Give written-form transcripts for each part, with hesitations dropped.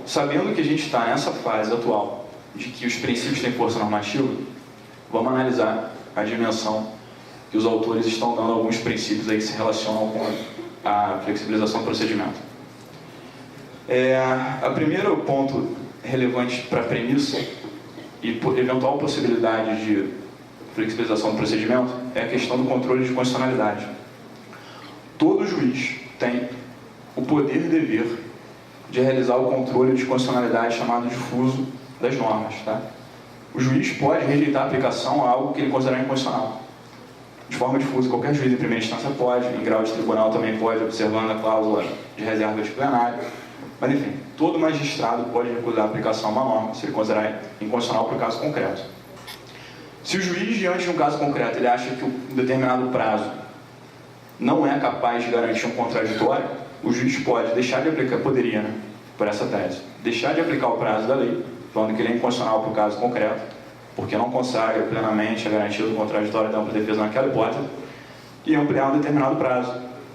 sabendo que a gente está nessa fase atual de que os princípios têm força normativa, vamos analisar a dimensão que os autores estão dando a alguns princípios aí que se relacionam com a flexibilização do procedimento. A primeiro ponto relevante para a premissa e eventual possibilidade de flexibilização do procedimento é a questão do controle de constitucionalidade. Todo juiz tem o poder e dever de realizar o controle de constitucionalidade chamado difuso das normas. Tá? O juiz pode rejeitar a aplicação a algo que ele considerar inconstitucional. De forma difusa, qualquer juiz em primeira instância pode, em grau de tribunal também pode, observando a cláusula de reserva disciplinar. Mas, enfim, todo magistrado pode recusar a aplicação a uma norma, se ele considerar inconstitucional para o caso concreto. Se o juiz, diante de um caso concreto, ele acha que um determinado prazo não é capaz de garantir um contraditório, o juiz pode deixar de aplicar, poderia, né, por essa tese, deixar de aplicar o prazo da lei, falando que ele é inconstitucional para o caso concreto, porque não consagra plenamente a garantia do contraditório da ampla defesa naquela hipótese, e ampliar um determinado prazo,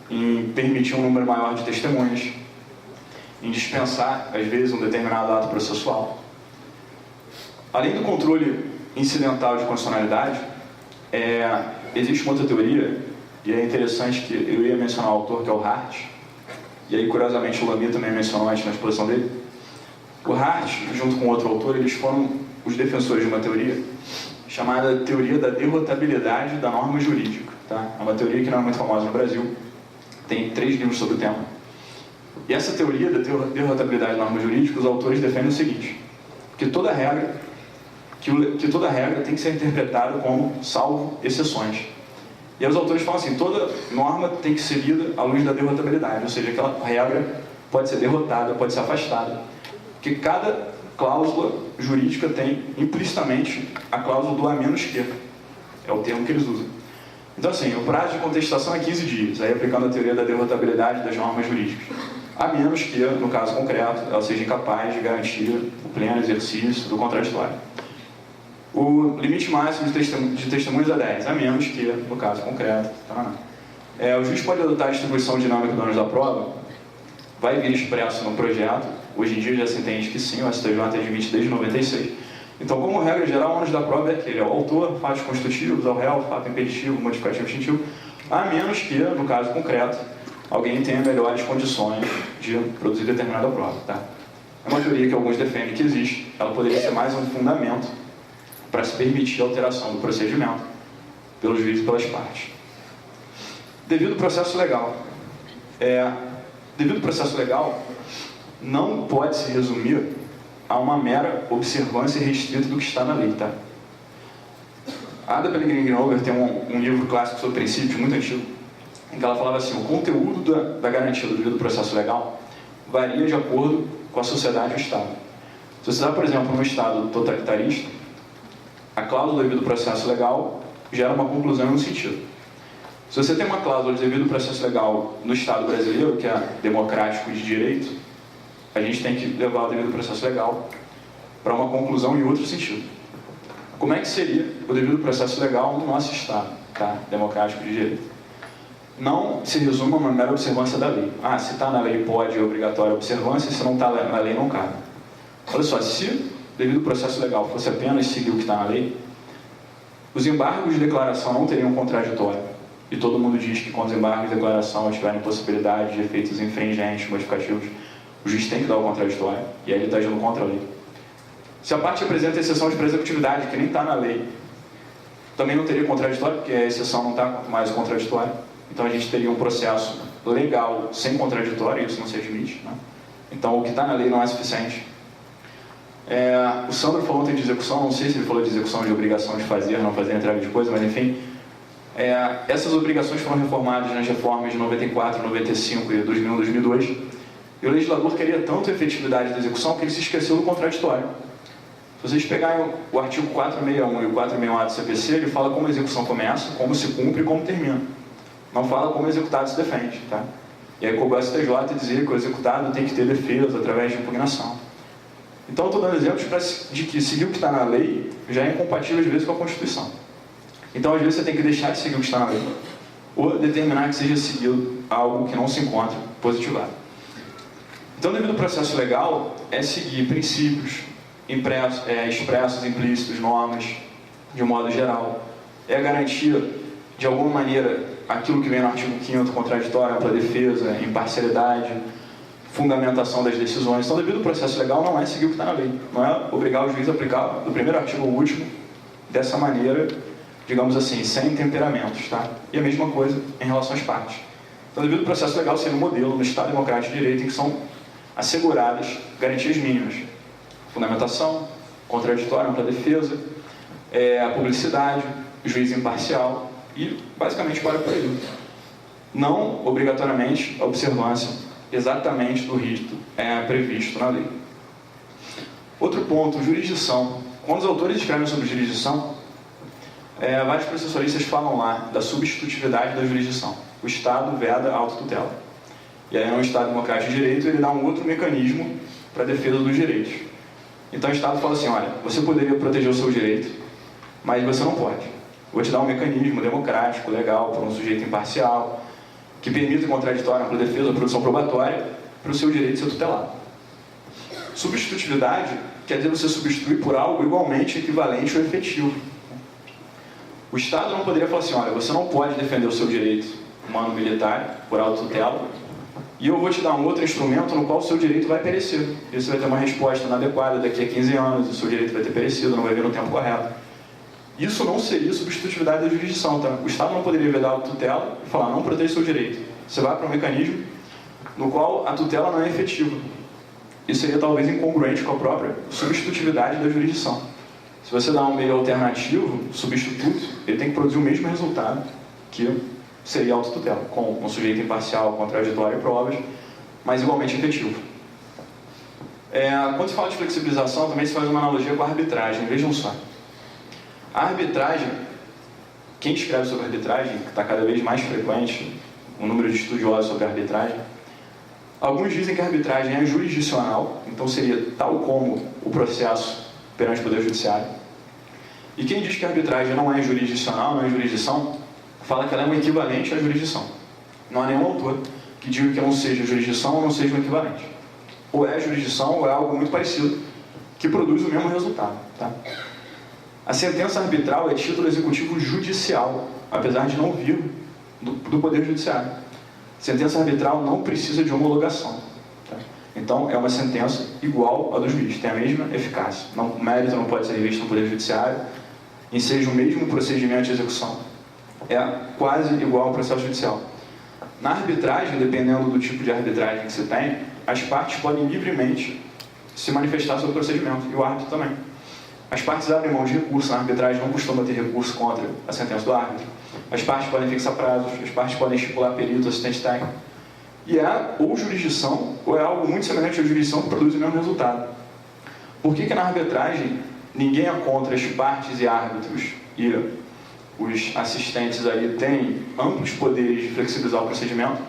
em permitir um número maior de testemunhas, em dispensar, às vezes, um determinado ato processual. Além do controle incidental de constitucionalidade, existe uma outra teoria, e é interessante que eu ia mencionar o autor, que é o Hart, e aí, curiosamente, o Lamy também mencionou antes na exposição dele. O Hart, junto com outro autor, eles foram os defensores de uma teoria chamada teoria da derrotabilidade da norma jurídica. Tá? É uma teoria que não é muito famosa no Brasil, tem 3 livros sobre o tema. E essa teoria da derrotabilidade da norma jurídica, os autores defendem o seguinte, que toda regra tem que ser interpretada como salvo exceções. E aí os autores falam assim, toda norma tem que ser lida à luz da derrotabilidade, ou seja, aquela regra pode ser derrotada, pode ser afastada. Porque cada cláusula jurídica tem implicitamente a cláusula do a menos que, é o termo que eles usam. Então assim, o prazo de contestação é 15 dias, aí aplicando a teoria da derrotabilidade das normas jurídicas. A menos que, no caso concreto, ela seja incapaz de garantir o pleno exercício do contraditório. O limite máximo de testemunhas é 10, a menos que, no caso concreto, o juiz pode adotar a distribuição dinâmica do ônus da prova, vai vir expresso no projeto, hoje em dia já se entende que sim, o STJ admite desde 96. Então, como regra geral, o ônus da prova é aquele, é o autor, fatos constitutivos, ao réu, fato impeditivo, modificativo extintivo, a menos que, no caso concreto, alguém tenha melhores condições de produzir determinada prova. Tá? É uma teoria que alguns defendem que existe, ela poderia ser mais um fundamento para se permitir a alteração do procedimento pelo juiz e pelas partes. Devido ao processo legal. Devido ao processo legal, não pode se resumir a uma mera observância restrita do que está na lei. Tá? A Ada Pellegrini Grover tem um livro clássico sobre princípios, muito antigo, em que ela falava assim, o conteúdo da garantia do devido processo legal varia de acordo com a sociedade e o Estado. Se você está, por exemplo, num Estado totalitarista, a cláusula do devido processo legal gera uma conclusão em um sentido. Se você tem uma cláusula de devido processo legal no Estado brasileiro, que é democrático e de direito, a gente tem que levar o devido processo legal para uma conclusão em outro sentido. Como é que seria o devido processo legal no nosso Estado, tá? Democrático e de direito? Não se resume a uma mera observância da lei. Se está na lei pode, é obrigatória a observância, se não está na lei não cabe. Olha só, se devido ao processo legal fosse apenas seguir o que está na lei, os embargos de declaração não teriam contraditório. E todo mundo diz que quando os embargos de declaração tiverem possibilidade de efeitos infringentes, modificativos, o juiz tem que dar o contraditório, e aí ele está agindo contra a lei. Se a parte apresenta exceção de presecutividade, que nem está na lei, também não teria contraditório, porque a exceção não está, quanto mais o contraditório. Então a gente teria um processo legal sem contraditório, e isso não se admite. Né? Então o que está na lei não é suficiente. O Sandro falou ontem de execução, não sei se ele falou de execução de obrigação de fazer, não fazer entrega de coisa, mas enfim. Essas obrigações foram reformadas nas reformas de 94, 95 e 2001, 2002. E o legislador queria tanto a efetividade da execução que ele se esqueceu do contraditório. Se vocês pegarem o artigo 461 e o 461A do CPC, ele fala como a execução começa, como se cumpre e como termina. Não fala como o executado se defende. Tá? E aí coube o STJ dizer que o executado tem que ter defesa através de impugnação. Então, eu estou dando exemplos de que seguir o que está na lei já é incompatível, às vezes, com a Constituição. Então, às vezes, você tem que deixar de seguir o que está na lei, ou determinar que seja seguido algo que não se encontra positivado. Então, devido ao processo legal, é seguir princípios expressos, implícitos, normas, de modo geral. É garantir, de alguma maneira, aquilo que vem no artigo 5º, contraditório, ampla defesa, imparcialidade, fundamentação das decisões. Então, devido ao processo legal, não é seguir o que está na lei. Não é obrigar o juiz a aplicar do primeiro artigo ao último, dessa maneira, digamos assim, sem temperamentos, tá? E a mesma coisa em relação às partes. Então, devido ao processo legal, seria um modelo no Estado Democrático de Direito em que são asseguradas garantias mínimas. Fundamentação, contraditório, ampla defesa, a publicidade, juiz imparcial e, basicamente, para por aí. Não, obrigatoriamente, a observância exatamente do rito previsto na lei. Outro ponto, jurisdição. Quando os autores escrevem sobre jurisdição, vários processualistas falam lá da substitutividade da jurisdição. O Estado veda a autotutela. E aí, no Estado Democrático de Direito, ele dá um outro mecanismo para a defesa dos direitos. Então, o Estado fala assim, olha, você poderia proteger o seu direito, mas você não pode. Vou te dar um mecanismo democrático, legal, para um sujeito imparcial, que permita contraditório, ampla defesa, a produção probatória, para o seu direito ser tutelado. Substitutividade quer dizer você substituir por algo igualmente equivalente ou efetivo. O Estado não poderia falar assim, olha, você não pode defender o seu direito humano militar por autotutela, e eu vou te dar um outro instrumento no qual o seu direito vai perecer. E você vai ter uma resposta inadequada daqui a 15 anos, o seu direito vai ter perecido, não vai vir no tempo correto. Isso não seria substitutividade da jurisdição, tá? O Estado não poderia vedar a tutela e falar, não protege seu direito. Você vai para um mecanismo no qual a tutela não é efetiva. Isso seria talvez incongruente com a própria substitutividade da jurisdição. Se você dá um meio alternativo, substituto, ele tem que produzir o mesmo resultado que seria a autotutela, com um sujeito imparcial, contraditório e provas, mas igualmente efetivo. Quando se fala de flexibilização, também se faz uma analogia com a arbitragem. Vejam só. A arbitragem, quem escreve sobre arbitragem, que está cada vez mais frequente, o número de estudiosos sobre a arbitragem, alguns dizem que a arbitragem é jurisdicional, então seria tal como o processo perante o Poder Judiciário. E quem diz que a arbitragem não é jurisdicional, não é jurisdição, fala que ela é um equivalente à jurisdição. Não há nenhum autor que diga que não seja jurisdição ou não seja um equivalente. Ou é jurisdição ou é algo muito parecido, que produz o mesmo resultado. Tá? A sentença arbitral é título executivo judicial, apesar de não vir do Poder Judiciário. Sentença arbitral não precisa de homologação. Tá? Então, é uma sentença igual à do juiz, tem a mesma eficácia. O mérito não pode ser revisto no Poder Judiciário, enseja o mesmo procedimento de execução. É quase igual ao processo judicial. Na arbitragem, dependendo do tipo de arbitragem que você tem, as partes podem livremente se manifestar sobre o procedimento, e o árbitro também. As partes abrem mão de recurso, na arbitragem não costuma ter recurso contra a sentença do árbitro. As partes podem fixar prazos, as partes podem estipular perito, assistente técnico. E é ou jurisdição, ou é algo muito semelhante à jurisdição que produz o mesmo resultado. Por que na arbitragem ninguém é contra as partes e árbitros e os assistentes ali têm amplos poderes de flexibilizar o procedimento,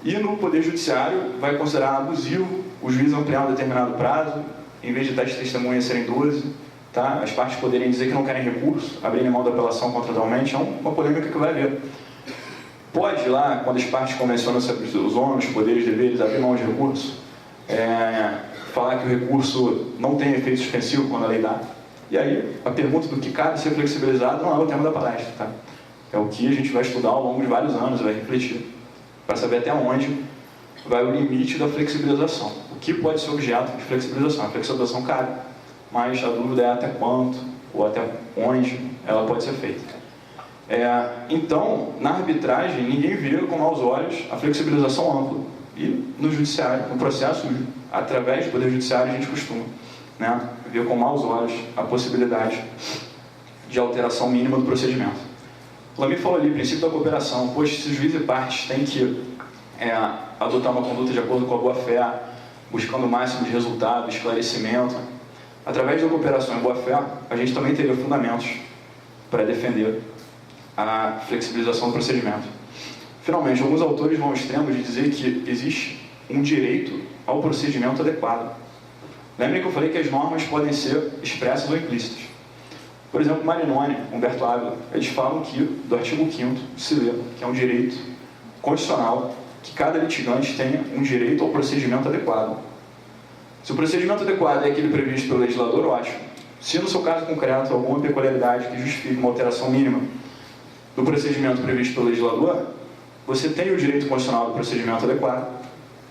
e no Poder Judiciário vai considerar abusivo o juiz ampliar um determinado prazo, em vez de 10 testemunhas serem 12, tá? As partes poderem dizer que não querem recurso, abrirem mão da apelação contratualmente, é uma polêmica que vai haver. Pode lá, quando as partes convencionam sobre os ônus, poderes, deveres, abrir mão de recurso, falar que o recurso não tem efeito suspensivo quando a lei dá. E aí, a pergunta do que cabe ser flexibilizado não é o tema da palestra, tá? É o que a gente vai estudar ao longo de vários anos, vai refletir, para saber até onde vai o limite da flexibilização. O que pode ser objeto de flexibilização? A flexibilização cabe, mas a dúvida é até quanto, ou até onde ela pode ser feita. Então, na arbitragem, ninguém vê com maus olhos a flexibilização ampla. E no judiciário, no processo, através do Poder Judiciário, a gente costuma ver com maus olhos a possibilidade de alteração mínima do procedimento. Lamy falou ali, princípio da cooperação. Poxa, se os juízes e partes têm que adotar uma conduta de acordo com a boa-fé, buscando o máximo de resultado, esclarecimento, através da cooperação e boa-fé, a gente também teria fundamentos para defender a flexibilização do procedimento. Finalmente, alguns autores vão ao extremo de dizer que existe um direito ao procedimento adequado. Lembrem que eu falei que as normas podem ser expressas ou implícitas. Por exemplo, Marinoni, Humberto Ávila, eles falam que, do artigo 5º, se lê que é um direito constitucional que cada litigante tenha um direito ao procedimento adequado. Se o procedimento adequado é aquele previsto pelo legislador, ótimo. Se no seu caso concreto alguma peculiaridade que justifique uma alteração mínima do procedimento previsto pelo legislador, você tem o direito constitucional do procedimento adequado.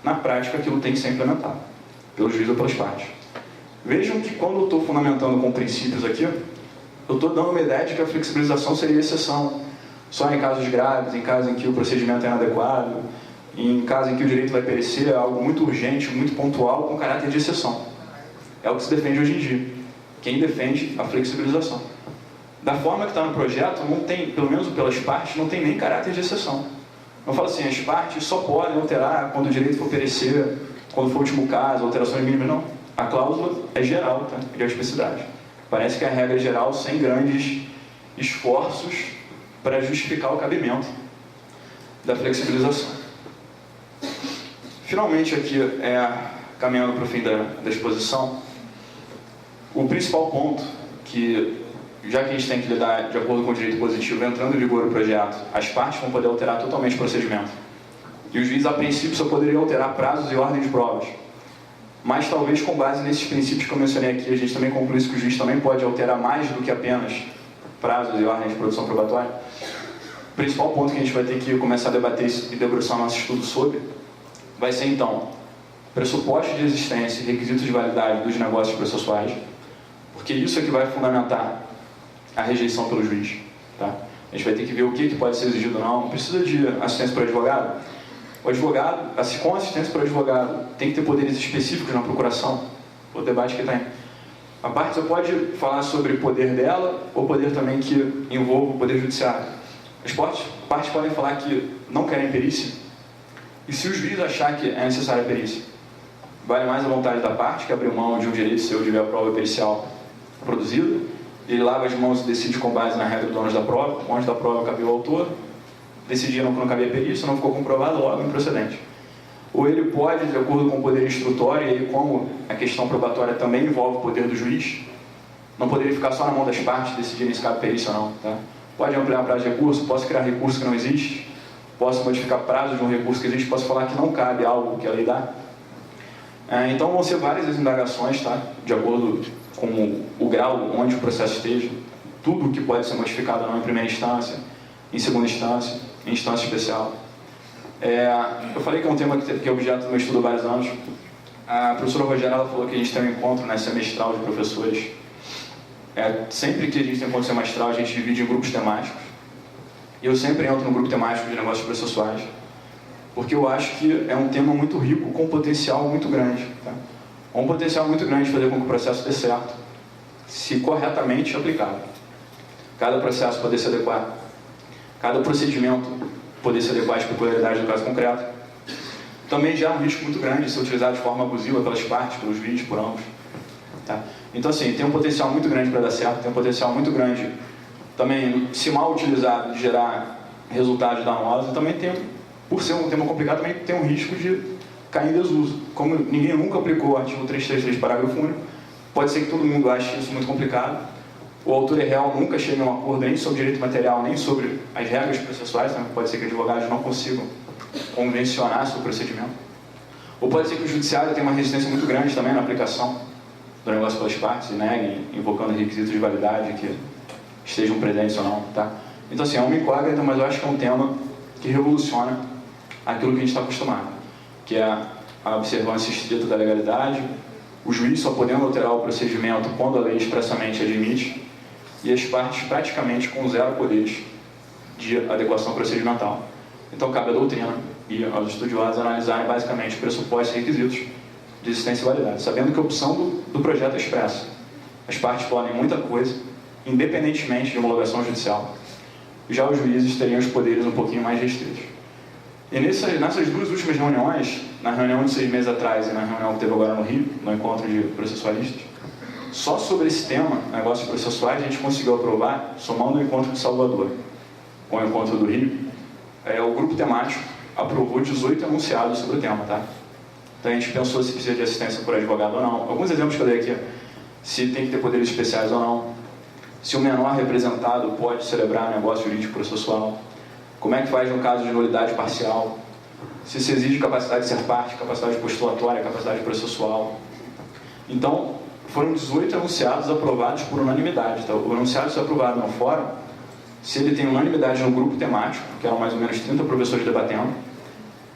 Na prática, aquilo tem que ser implementado, pelo juiz ou pelas partes. Vejam que quando eu estou fundamentando com princípios aqui, eu estou dando uma ideia de que a flexibilização seria exceção. Só em casos graves, em casos em que o procedimento é inadequado, em casos em que o direito vai perecer, é algo muito urgente, muito pontual, com caráter de exceção. É o que se defende hoje em dia. Quem defende a flexibilização. Da forma que está no projeto, não tem, pelo menos pelas partes, não tem nem caráter de exceção. Não fala assim, as partes só podem alterar quando o direito for perecer, quando for o último caso, alterações mínimas, não. A cláusula é geral, tá? De auspicidade. Parece que a regra é geral, sem grandes esforços para justificar o cabimento da flexibilização. Finalmente, aqui, caminhando para o fim da exposição, o principal ponto que, já que a gente tem que lidar de acordo com o direito positivo, entrando em vigor o projeto, as partes vão poder alterar totalmente o procedimento. E o juiz, a princípio, só poderia alterar prazos e ordem de provas. Mas talvez com base nesses princípios que eu mencionei aqui, a gente também concluísse que o juiz também pode alterar mais do que apenas prazos e ordens de produção probatória. O principal ponto que a gente vai ter que começar a debater e debruçar nosso estudo sobre vai ser, então, pressupostos de existência e requisitos de validade dos negócios processuais, porque isso é que vai fundamentar a rejeição pelo juiz. Tá? A gente vai ter que ver o que pode ser exigido ou não. Não precisa de assistência para o advogado. O advogado, com assistência para o advogado, tem que ter poderes específicos na procuração. O debate que tem. A parte só pode falar sobre o poder dela ou poder também que envolva o poder judiciário. As partes podem falar que não querem perícia. E se o juiz achar que é necessária a perícia, vale mais a vontade da parte, que abriu mão de um direito seu de ver a prova pericial produzida, ele lava as mãos e decide com base na regra do ônus da prova. O ônus da prova cabia ao autor, decidiram que não cabia perícia, não ficou comprovado, logo improcedente. Ou ele pode, de acordo com o poder instrutório, e aí como a questão probatória também envolve o poder do juiz, não poderia ficar só na mão das partes decidirem se cabe perícia ou não. Tá? Pode ampliar prazo de recurso, posso criar recurso que não existe, posso modificar prazo de um recurso que existe, posso falar que não cabe algo que a lei dá. Então vão ser várias as indagações, tá? De acordo com o grau onde o processo esteja, tudo que pode ser modificado ou não em primeira instância, em segunda instância, em instância especial. Eu falei que é um tema que é objeto do meu estudo há vários anos. A professora Rogéria ela falou que a gente tem um encontro, né, semestral de professores. Sempre que a gente tem um encontro semestral, a gente divide em grupos temáticos. E eu sempre entro no grupo temático de negócios processuais, porque eu acho que é um tema muito rico, com um potencial muito grande. Tá? Um potencial muito grande de fazer com que o processo dê certo, se corretamente aplicado. Cada processo poder se adequar, cada procedimento poder se adequar às peculiaridades do caso concreto. Também já é um risco muito grande de ser utilizado de forma abusiva pelas partes, pelos juízes, por ambos. Tá? Então, assim, tem um potencial muito grande para dar certo, tem um potencial muito grande também, se mal utilizado, de gerar resultados danosos, e também tem, por ser um tema complicado, também tem um risco de cair em desuso. Como ninguém nunca aplicou o artigo 333, parágrafo único, pode ser que todo mundo ache isso muito complicado. O autor real nunca chega a um acordo nem sobre direito material, nem sobre as regras processuais, também pode ser que advogados não consigam convencionar seu procedimento. Ou pode ser que o judiciário tenha uma resistência muito grande também na aplicação do negócio pelas partes, e negue, invocando requisitos de validade que estejam presentes ou não. Tá? Então, assim, é uma incógnita, mas eu acho que é um tema que revoluciona aquilo que a gente está acostumado, que é a observância estrita da legalidade, o juiz só podendo alterar o procedimento quando a lei expressamente admite, e as partes praticamente com zero poderes de adequação procedimental. Então, cabe à doutrina e aos estudiosos analisarem basicamente pressupostos e requisitos de existência e validade, sabendo que a opção do projeto é expressa. As partes podem muita coisa, independentemente de homologação judicial. Já os juízes teriam os poderes um pouquinho mais restritos. E nessas duas últimas reuniões, na reunião de 6 meses atrás e na reunião que teve agora no Rio, no encontro de processualistas, só sobre esse tema, negócios processuais, a gente conseguiu aprovar, somando o encontro de Salvador com o encontro do Rio, o grupo temático aprovou 18 enunciados sobre o tema. Tá? Então a gente pensou se precisa de assistência por advogado ou não. Alguns exemplos que eu dei aqui, se tem que ter poderes especiais ou não, se o menor representado pode celebrar negócio jurídico processual, como é que faz no caso de nulidade parcial, se exige capacidade de ser parte, capacidade postulatória, capacidade processual, Então, foram 18 enunciados aprovados por unanimidade. Tá? O enunciado ser aprovado no fórum, se ele tem unanimidade no grupo temático, que eram mais ou menos 30 professores debatendo,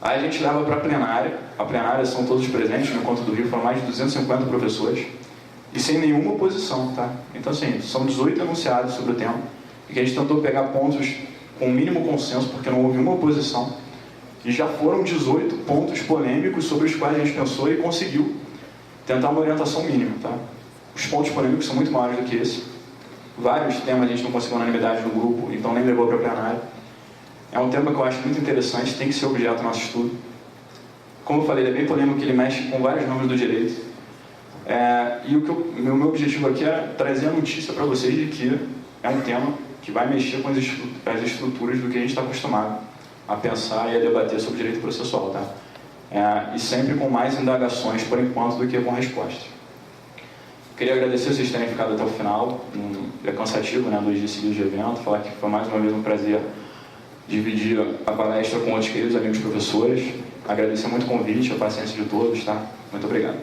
aí a gente leva para a plenária. A plenária são todos presentes, no Encontro do Rio foram mais de 250 professores, e sem nenhuma oposição. Tá? Então, assim, são 18 enunciados sobre o tema, e que a gente tentou pegar pontos com o mínimo consenso, porque não houve uma oposição, e já foram 18 pontos polêmicos sobre os quais a gente pensou e conseguiu tentar uma orientação mínima. Tá? Os pontos polêmicos são muito maiores do que esse. Vários temas a gente não conseguiu unanimidade no grupo, então nem levou para a plenária. É um tema que eu acho muito interessante, tem que ser objeto do nosso estudo. Como eu falei, ele é bem polêmico, ele mexe com vários ramos do direito. E o meu objetivo aqui é trazer a notícia para vocês de que é um tema que vai mexer com as estruturas do que a gente está acostumado a pensar e a debater sobre direito processual. Tá? E sempre com mais indagações, por enquanto, do que com respostas. Queria agradecer vocês terem ficado até o final. É cansativo, né? 2 dias seguidos de evento. Falar que foi mais uma vez um prazer dividir a palestra com outros queridos amigos professores. Agradecer muito o convite, a paciência de todos. Tá? Muito obrigado.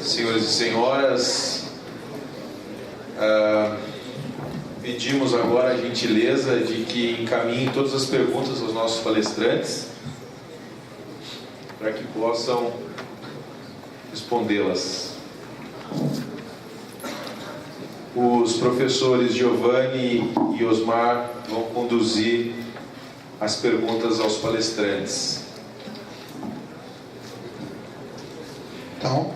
Senhoras e senhoras, pedimos agora a gentileza de que encaminhem todas as perguntas aos nossos palestrantes para que possam respondê-las. Os professores Giovanni e Osmar vão conduzir as perguntas aos palestrantes. Então,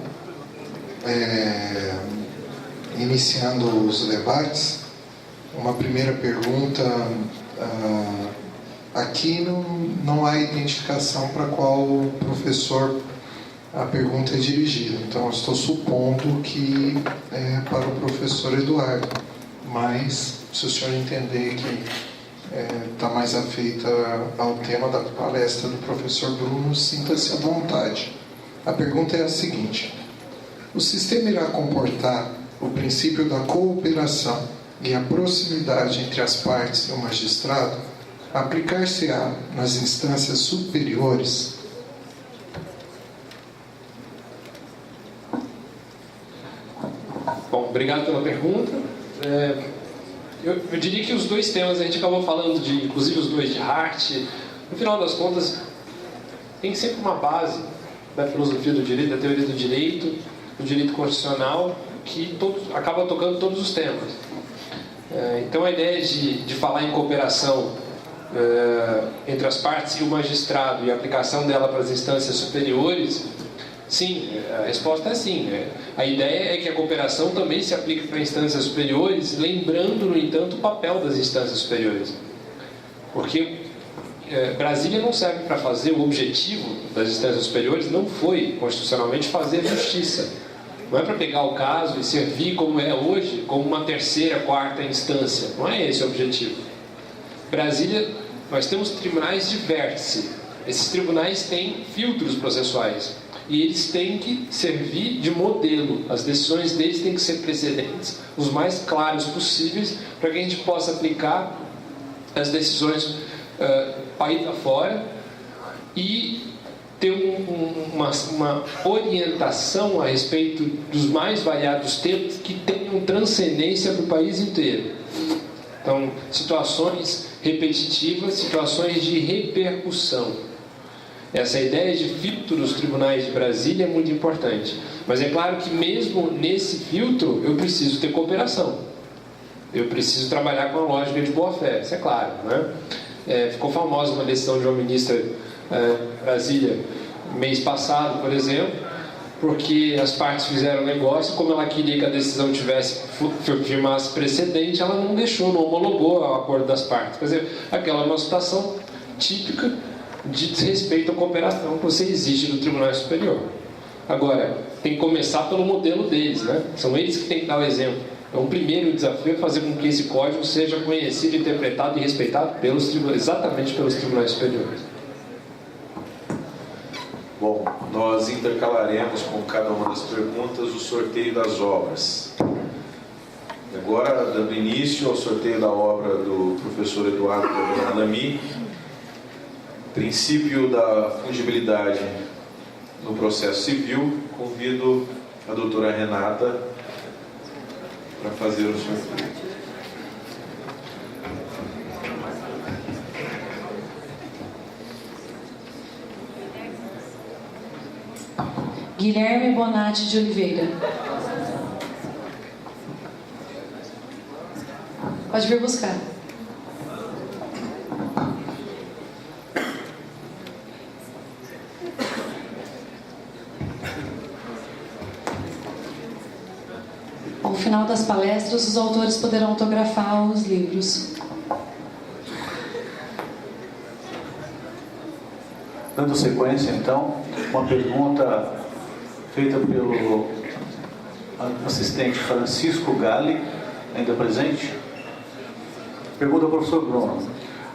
iniciando os debates, uma primeira pergunta. Aqui não há identificação para qual professor a pergunta é dirigida, então eu estou supondo que é para o professor Eduardo, mas se o senhor entender que está mais afeita ao tema da palestra do professor Bruno, sinta-se à vontade. A pergunta é a seguinte: o sistema irá comportar o princípio da cooperação e a proximidade entre as partes e o magistrado? Aplicar-se-á nas instâncias superiores? Bom, obrigado pela pergunta. Eu diria que os dois temas, a gente acabou falando de, inclusive os dois de Hart, no final das contas, tem sempre uma base da filosofia do direito, da teoria do direito constitucional, que acaba tocando todos os temas. Então a ideia de falar em cooperação entre as partes e o magistrado e a aplicação dela para as instâncias superiores, sim, a resposta é sim. A ideia é que a cooperação também se aplique para instâncias superiores, lembrando, no entanto, o papel das instâncias superiores. Porque Brasília não serve para fazer, o objetivo das instâncias superiores não foi, constitucionalmente, fazer justiça. Não é para pegar o caso e servir, como é hoje, como uma terceira, quarta instância. Não é esse o objetivo. Brasília, nós temos tribunais de vértice. Esses tribunais têm filtros processuais. E eles têm que servir de modelo. As decisões deles têm que ser precedentes, os mais claros possíveis, para que a gente possa aplicar as decisões país afora e ter uma orientação a respeito dos mais variados temas que tenham transcendência para o país inteiro. Então, situações repetitivas, situações de repercussão. Essa ideia de filtro dos tribunais de Brasília é muito importante. Mas é claro que mesmo nesse filtro eu preciso ter cooperação. Eu preciso trabalhar com a lógica de boa-fé, isso é claro, né? Ficou famosa uma decisão de uma ministra em Brasília, mês passado, por exemplo, porque as partes fizeram negócio, como ela queria que a decisão firmasse precedente, ela não deixou, não homologou o acordo das partes. Quer dizer, aquela é uma situação típica de desrespeito à cooperação que você exige do Tribunal Superior. Agora, tem que começar pelo modelo deles, né? São eles que têm que dar o exemplo. Então, o primeiro desafio é fazer com que esse código seja conhecido, interpretado e respeitado exatamente pelos Tribunais Superiores. Bom, nós intercalaremos com cada uma das perguntas o sorteio das obras. Agora, dando início ao sorteio da obra do professor Eduardo Alami, princípio da fungibilidade no processo civil, convido a doutora Renata para fazer o sorteio. Guilherme Bonatti de Oliveira. Pode vir buscar. Ao final das palestras, os autores poderão autografar os livros. Dando sequência, então, uma pergunta feita pelo assistente Francisco Galli, ainda presente. Pergunta ao professor Bruno: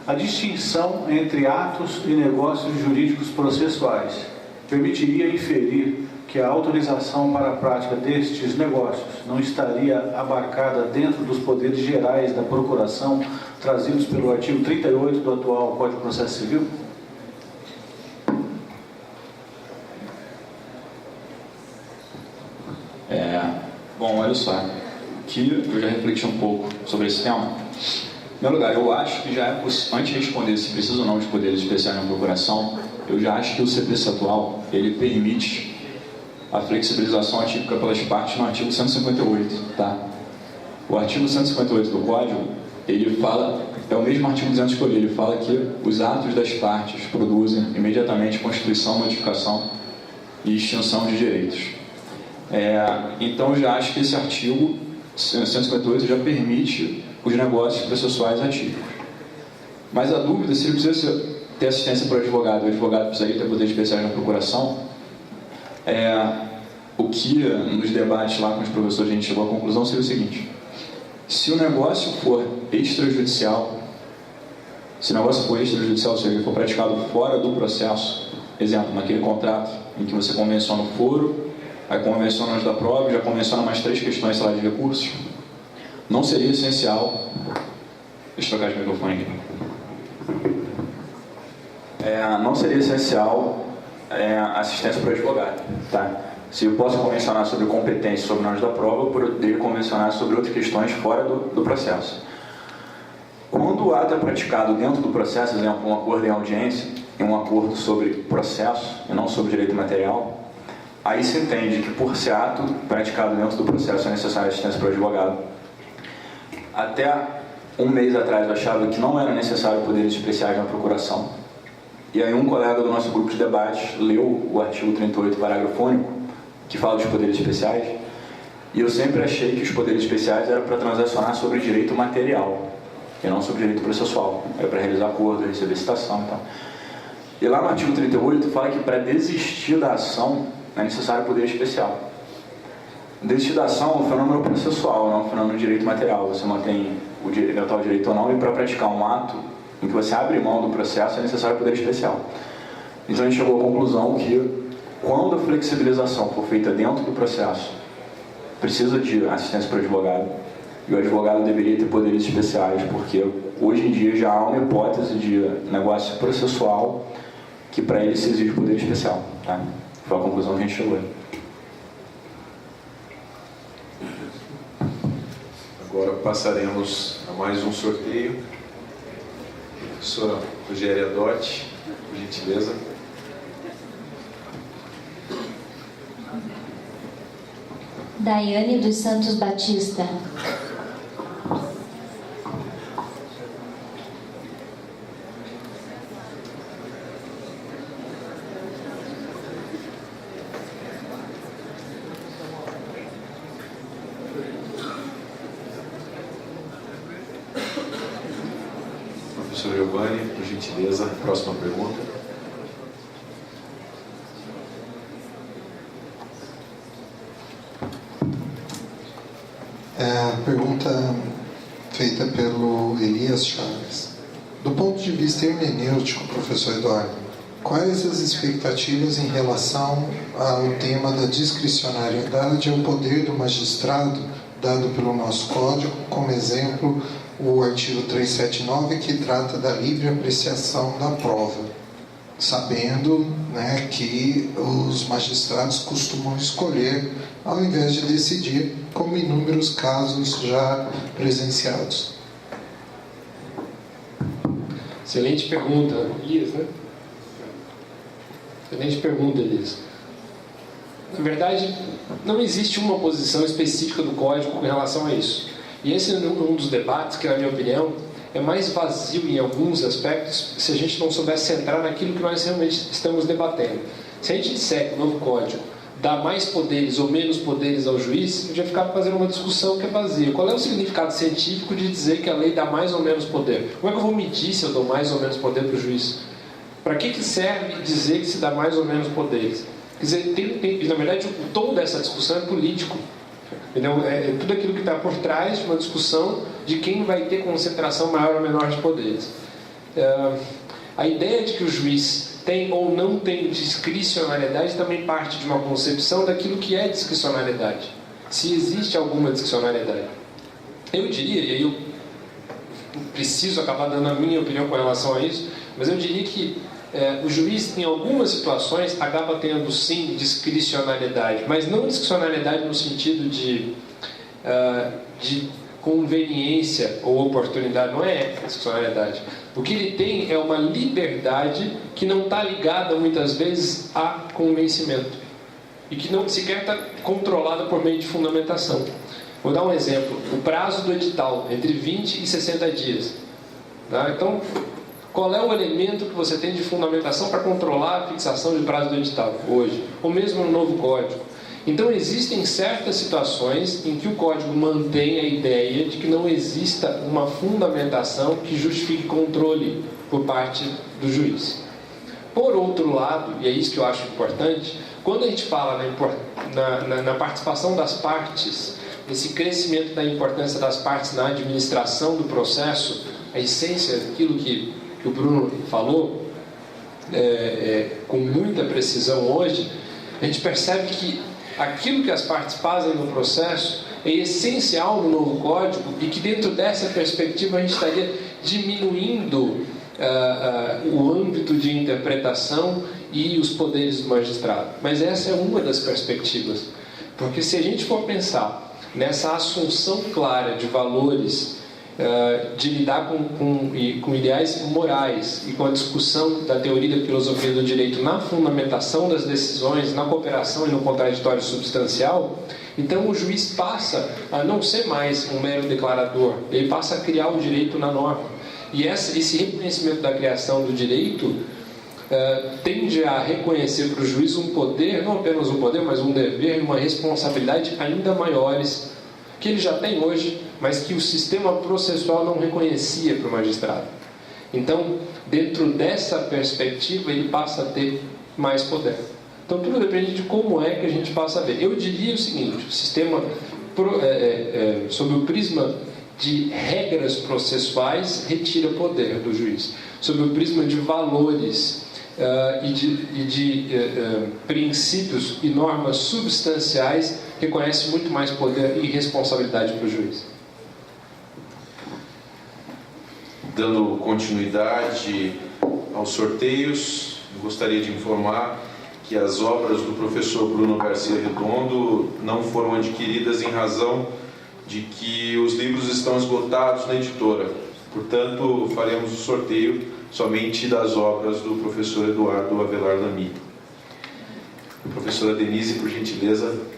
a distinção entre atos e negócios jurídicos processuais permitiria inferir que a autorização para a prática destes negócios não estaria abarcada dentro dos poderes gerais da procuração trazidos pelo artigo 38 do atual Código de Processo Civil? Bom, olha só, que eu já refleti um pouco sobre esse tema. Em primeiro lugar, eu acho que já é possível, antes de responder se precisa ou não de poderes especiais na procuração, eu já acho que o CPC atual, ele permite a flexibilização atípica pelas partes no artigo 158, tá? O artigo 158 do Código, ele fala, é o mesmo artigo 200 que eu li, ele fala que os atos das partes produzem imediatamente constituição, modificação e extinção de direitos. Então, eu já acho que esse artigo 158 já permite os negócios processuais atípicos. Mas a dúvida se ele precisa ter assistência para o advogado precisaria ter poderes especiais na procuração. O que nos debates lá com os professores a gente chegou à conclusão seria o seguinte: se o negócio for extrajudicial, ou seja, ele for praticado fora do processo, exemplo, naquele contrato em que você convenciona o foro, aí convenciona antes da prova, já convenciona mais 3 questões, sei lá, de recursos, não seria essencial. Deixa eu trocar de microfone aqui. Não seria essencial assistência para o advogado, tá? Se eu posso convencionar sobre competência sobre antes da prova, eu poderia convencionar sobre outras questões fora do processo. Quando o ato é praticado dentro do processo, exemplo, um acordo em audiência e um acordo sobre processo e não sobre direito material, aí se entende que por ser ato praticado dentro do processo é necessária assistência para o advogado. Até um mês atrás eu achava que não era necessário poderes especiais na procuração. E aí um colega do nosso grupo de debate leu o artigo 38, parágrafo único, que fala dos poderes especiais, e eu sempre achei que os poderes especiais eram para transacionar sobre direito material, e não sobre direito processual. É para realizar acordo, receber citação e tal. E lá no artigo 38 fala que para desistir da ação é necessário poder especial. Desistir da ação é um fenômeno processual, não é um fenômeno de direito material. Você mantém o eventual direito ou não, e para praticar um ato em que você abre mão do processo é necessário poder especial. Então a gente chegou à conclusão que quando a flexibilização for feita dentro do processo, precisa de assistência para o advogado, e o advogado deveria ter poderes especiais, porque hoje em dia já há uma hipótese de negócio processual que para ele se exige poder especial, tá? Foi a conclusão que a gente chegou. Agora passaremos a mais um sorteio. Professora Rogéria Dotti, por gentileza. Daiane dos Santos Batista. Professor Giovanni, por gentileza, próxima pergunta. Pergunta feita pelo Elias Chaves. Do ponto de vista hermenêutico, professor Eduardo, quais as expectativas em relação ao tema da discricionariedade e ao poder do magistrado, dado pelo nosso Código, como exemplo, o artigo 379, que trata da livre apreciação da prova, sabendo, né, que os magistrados costumam escolher, ao invés de decidir, como inúmeros casos já presenciados? Excelente pergunta, Elias, né? Excelente pergunta, Elias. Na verdade, não existe uma posição específica do Código com relação a isso. E esse é um dos debates que, na minha opinião, é mais vazio em alguns aspectos se a gente não souber centrar naquilo que nós realmente estamos debatendo. Se a gente disser que o novo Código dá mais poderes ou menos poderes ao juiz, a gente vai ficar fazendo uma discussão que é vazia. Qual é o significado científico de dizer que a lei dá mais ou menos poder? Como é que eu vou medir se eu dou mais ou menos poder para o juiz? Para que serve dizer que se dá mais ou menos poderes? Quer dizer, na verdade, o tom dessa discussão é político. Então, é tudo aquilo que está por trás de uma discussão de quem vai ter concentração maior ou menor de poderes. A ideia de que o juiz tem ou não tem discricionariedade também parte de uma concepção daquilo que é discricionariedade. Se existe alguma discricionariedade. Eu diria, e aí eu preciso acabar dando a minha opinião com relação a isso, mas eu diria que o juiz, em algumas situações, acaba tendo sim discricionariedade, mas não discricionariedade no sentido de conveniência ou oportunidade, não é discricionariedade. O que ele tem é uma liberdade que não está ligada muitas vezes a convencimento e que não sequer está controlada por meio de fundamentação. Vou dar um exemplo: o prazo do edital, entre 20 e 60 dias. Tá? Então, qual é o elemento que você tem de fundamentação para controlar a fixação de prazo do edital hoje? Ou mesmo no novo Código. Então, existem certas situações em que o Código mantém a ideia de que não exista uma fundamentação que justifique controle por parte do juiz. Por outro lado, e é isso que eu acho importante, quando a gente fala na participação das partes, esse crescimento da importância das partes na administração do processo, a essência daquilo que o Bruno falou com muita precisão hoje, a gente percebe que aquilo que as partes fazem no processo é essencial no novo Código e que dentro dessa perspectiva a gente estaria diminuindo o âmbito de interpretação e os poderes do magistrado. Mas essa é uma das perspectivas, porque se a gente for pensar nessa assunção clara de valores, de lidar com ideais morais e com a discussão da teoria da filosofia do direito na fundamentação das decisões, na cooperação e no contraditório substancial, então o juiz passa a não ser mais um mero declarador, ele passa a criar o direito na norma. E esse reconhecimento da criação do direito tende a reconhecer para o juiz um poder, não apenas um poder, mas um dever e uma responsabilidade ainda maiores, que ele já tem hoje, mas que o sistema processual não reconhecia para o magistrado. Então, dentro dessa perspectiva, ele passa a ter mais poder. Então, tudo depende de como é que a gente passa a ver. Eu diria o seguinte: o sistema, sob o prisma de regras processuais, retira poder do juiz. Sob o prisma de valores e de princípios e normas substanciais, reconhece muito mais poder e responsabilidade para o juiz. Dando continuidade aos sorteios, gostaria de informar que as obras do professor Bruno Garcia Redondo não foram adquiridas em razão de que os livros estão esgotados na editora. Portanto, faremos o sorteio somente das obras do professor Eduardo Avelar Lamy. Professora Denise, por gentileza.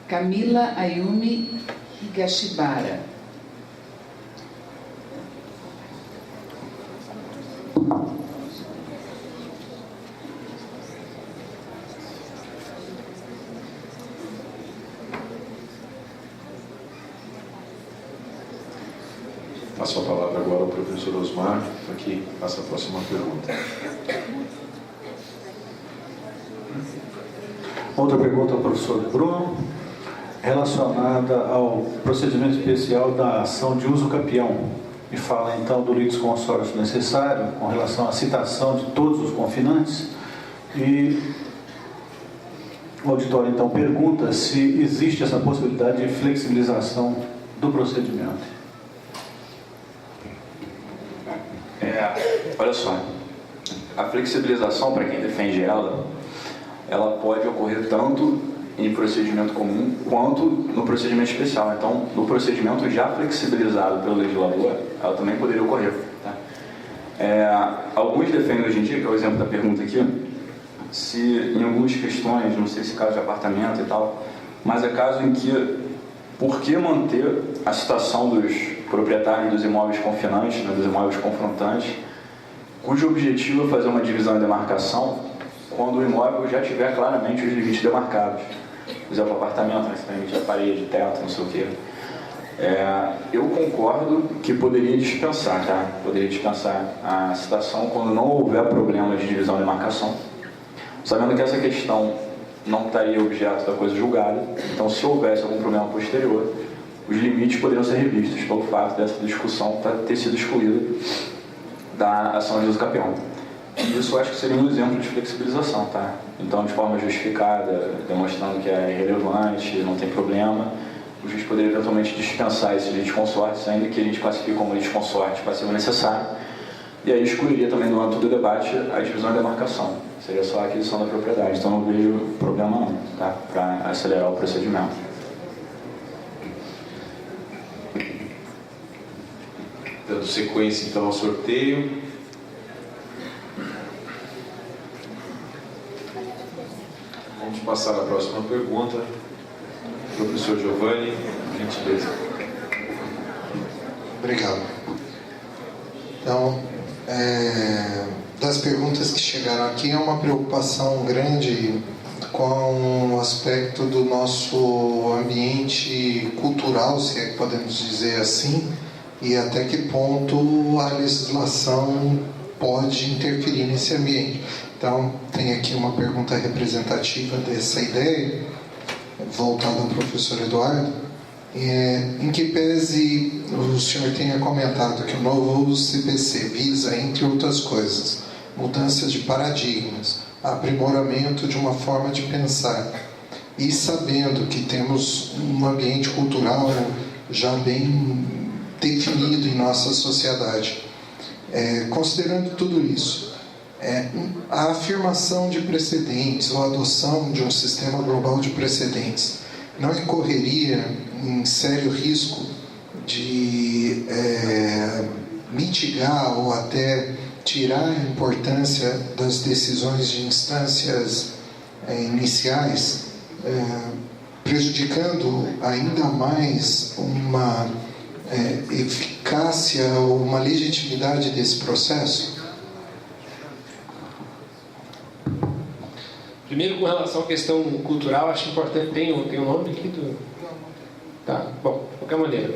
Camila Ayumi Higashibara. Passo a palavra agora ao professor Osmar, para que faça a próxima pergunta. Outra pergunta ao professor Bruno, relacionada ao procedimento especial da ação de uso capião. E fala então do litisconsórcio necessário com relação à citação de todos os confinantes. E o auditório então pergunta se existe essa possibilidade de flexibilização do procedimento. Olha só, a flexibilização, para quem defende ela pode ocorrer tanto em procedimento comum quanto no procedimento especial. Então, no procedimento já flexibilizado pelo legislador, ela também poderia ocorrer. Tá? Alguns defendem hoje em dia, que é o exemplo da pergunta aqui, se em algumas questões, não sei se caso de apartamento e tal, mas é caso em que, por que manter a citação dos proprietários dos imóveis confinantes, né, dos imóveis confrontantes, cujo objetivo é fazer uma divisão e demarcação quando o imóvel já tiver claramente os limites demarcados. Por exemplo, apartamento, né, se permite a parede, teto, não sei o quê. Eu concordo que poderia dispensar, tá? Poderia dispensar a citação quando não houver problema de divisão e demarcação, sabendo que essa questão não estaria objeto da coisa julgada. Então, se houvesse algum problema posterior, os limites poderiam ser revistos pelo fato dessa discussão ter sido excluída da ação de uso capião. E isso eu acho que seria um exemplo de flexibilização, tá? Então, de forma justificada, demonstrando que é irrelevante, não tem problema, o juiz poderia eventualmente dispensar esse litisconsorte, ainda que a gente classifique como litisconsorte passivo necessário, e aí excluiria também do âmbito do debate a divisão e demarcação. Seria só a aquisição da propriedade. Então, não vejo problema não, tá? Para acelerar o procedimento. Dando sequência então ao sorteio. Vamos passar à próxima pergunta. Professor Giovanni, gentileza. Obrigado. Então, das perguntas que chegaram aqui, é uma preocupação grande com o aspecto do nosso ambiente cultural, se é que podemos dizer assim, e até que ponto a legislação pode interferir nesse ambiente. Então, tem aqui uma pergunta representativa dessa ideia, voltada ao professor Eduardo, em que pese o senhor tenha comentado que o novo CPC visa, entre outras coisas, mudanças de paradigmas, aprimoramento de uma forma de pensar, e sabendo que temos um ambiente cultural já bem definido em nossa sociedade, considerando tudo isso, a afirmação de precedentes ou a adoção de um sistema global de precedentes não incorreria em sério risco de mitigar ou até tirar a importância das decisões de instâncias iniciais, prejudicando ainda mais uma eficácia ou uma legitimidade desse processo? Primeiro, com relação à questão cultural, acho importante, tem um nome aqui do... Tá, bom, de qualquer maneira.